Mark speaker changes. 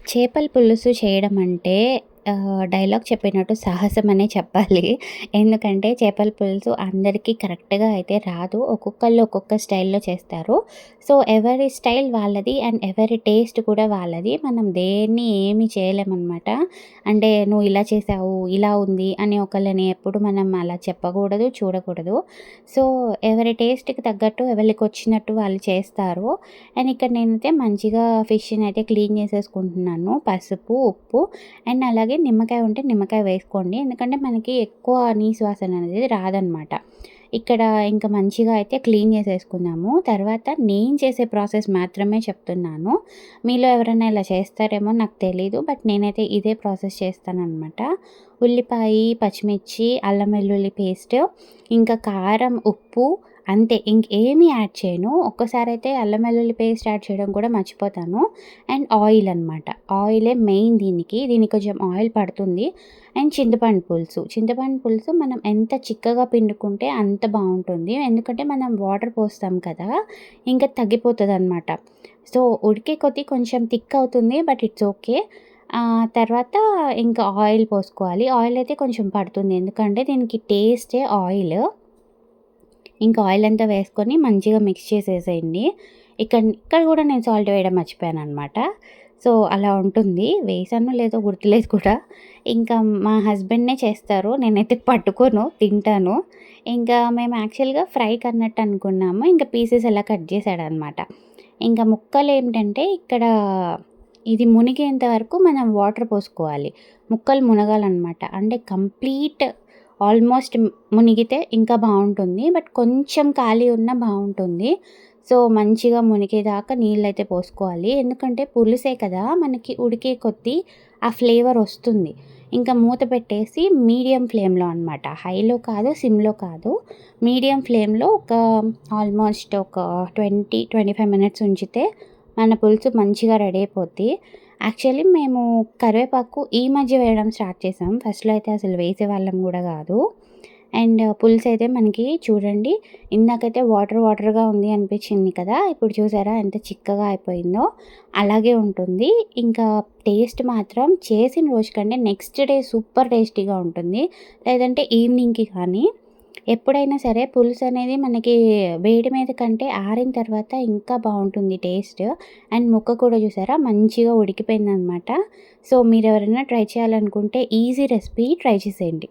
Speaker 1: చేపల పులుసు చేయడం అంటే డైలాగ్ చెప్పినట్టు సాహసం అనే చెప్పాలి. ఎందుకంటే చేపల పులుసు అందరికీ కరెక్ట్‌గా అయితే రాదు. ఒక్కొక్కళ్ళు ఒక్కొక్క స్టైల్‌లో చేస్తారు. సో, ఎవరి స్టైల్ వాళ్ళది అండ్ ఎవరి టేస్ట్ కూడా వాళ్ళది. మనం దేన్ని ఏమి చేయలేమనమాట. అంటే నువ్వు ఇలా చేసావు, ఇలా ఉంది అని ఒకళ్ళని ఎప్పుడు మనం అలా చెప్పకూడదు, చూడకూడదు. సో, ఎవరి టేస్ట్‌కి తగ్గట్టు ఎవరికొచ్చినట్టు వాళ్ళు చేస్తారు. అండ్ ఇక్కడ నేనైతే మంచిగా ఫిష్‌ని అయితే క్లీన్ చేసేసుకుంటున్నాను. పసుపు, ఉప్పు అండ్ అలాగే నిమ్మకాయ ఉంటే నిమ్మకాయ వేసుకోండి. ఎందుకంటే మనకి ఎక్కువ నీసు వాసన అనేది రాదనమాట. ఇక్కడ ఇంకా మంచిగా అయితే క్లీన్ చేసేసుకున్నాము. తర్వాత నేను చేసే ప్రాసెస్ మాత్రమే చెప్తున్నాను. మీలో ఎవరైనా ఇలా చేస్తారేమో నాకు తెలీదు. బట్ నేనైతే ఇదే ప్రాసెస్ చేస్తాననమాట. ఉల్లిపాయి, పచ్చిమిర్చి, అల్లం వెల్లుల్లి పేస్ట్, ఇంకా కారం, ఉప్పు అంతే. ఇంకేమీ యాడ్ చేయను. ఒక్కసారైతే అల్లం వెల్లుల్లి పేస్ట్ యాడ్ చేయడం కూడా మర్చిపోతాను. అండ్ ఆయిల్ అనమాట. ఆయిలే మెయిన్ దీనికి. దీనికి కొంచెం ఆయిల్ పడుతుంది. అండ్ చింతపండు పులుసు. చింతపండు పులుసు మనం ఎంత చిక్కగా పిండుకుంటే అంత బావుంటుంది. ఎందుకంటే మనం వాటర్ పోస్తాం కదా! ఇంకా తగ్గిపోతదనమాట. సో, ఉడికే కొద్దీ కొంచెం థిక్ అవుతుంది. But it's okay. తర్వాత ఇంకా ఆయిల్ పోసుకోవాలి. ఆయిల్ అయితే కొంచెం పడుతుంది. ఎందుకంటే దీనికి టేస్టే ఆయిల్. ఇంకా ఆయిల్ అంతా వేసుకొని మంచిగా మిక్స్ చేసేసేయండి. ఇక్కడ కూడా నేను సాల్ట్ వేయడం మర్చిపోయాననమాట. సో, అలా ఉంటుంది. వేసానో లేదో గుర్తులేదు కూడా. ఇంకా మా హస్బెండే చేస్తారు. నేనైతే పట్టుకోను, తింటాను. ఇంకా మేము యాక్చువల్‌గా ఫ్రైకి అన్నట్టు అనుకున్నాము. ఇంకా పీసెస్ ఎలా కట్ చేసాడనమాట. ఇంకా ముక్కలేంటంటే ఇక్కడ ఇది మునిగేంత వరకు మనం వాటర్ పోసుకోవాలి. ముక్కలు మునగాలనమాట. అంటే కంప్లీట్ ఆల్మోస్ట్ మునిగితే ఇంకా బావుంటుంది. బట్ కొంచెం ఖాళీ ఉన్నా బావుంటుంది. సో, మంచిగా మునిగేదాకా నీళ్ళైతే పోసుకోవాలి. ఎందుకంటే పులుసే కదా! మనకి ఉడికే కొద్దీ ఆ ఫ్లేవర్ వస్తుంది. ఇంకా మూత పెట్టేసి మీడియం ఫ్లేమ్‌లో అనమాట. హైలో కాదు, సిమ్‌లో కాదు. మీడియం ఫ్లేమ్‌లో ఆల్మోస్ట్ ఒక 25 మినిట్స్ ఉంచితే మన పులుసు మంచిగా రెడీ అయిపోద్ది. యాక్చువల్లీ మేము కరివేపాకు ఈ మధ్య వేయడం స్టార్ట్ చేసాం. ఫస్ట్‌లో అయితే అసలు వేసేవాళ్ళం గూడా గాదు. అండ్ పులుసైతే మనకి చూడండి, ఇందాకైతే వాటర్‌గా ఉంది అనిపించింది కదా! ఇప్పుడు చూసారా ఎంత చిక్కగా అయిపోయిందో. అలాగే ఉంటుంది. ఇంకా టేస్ట్ మాత్రం చేసిన రోజు కంటే నెక్స్ట్ డే సూపర్ టేస్టీగా ఉంటుంది. లేదంటే ఈవినింగ్‌కి కానీ ఎప్పుడైనా సరే పులుసనేది మనకి వేడి మీద కంటే ఆరిన తర్వాత ఇంకా బావుంటుంది టేస్ట్. అండ్ ముక్క కూడా చూసారా మంచిగా ఉడికిపోయిందనమాట. సో, మీరెవరైనా ట్రై చేయాలనుకుంటే ఈజీ రెసిపీ ట్రై చేసేయండి.